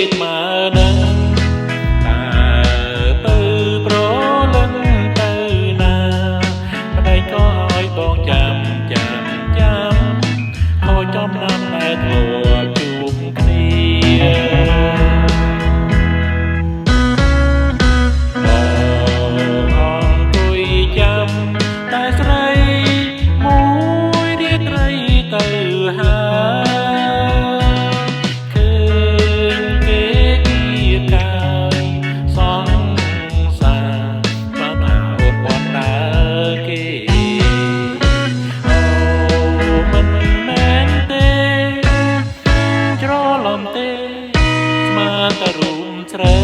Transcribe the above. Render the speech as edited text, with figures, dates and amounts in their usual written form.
តមកនឹងតែទៅប្រលឹងទៅណាម្ដេចក៏ឲ្យបងចាំខូចចំណាំតែធ្លាប់ជួបគ្នាបងអង្គុយចាំតែស្រីមួយរាត្រីទៅហើយឃើញគេគៀកាយសង្សារបាត់អាអូនបនដើរគេច្រឡំទេស្មើតែរូបស្រី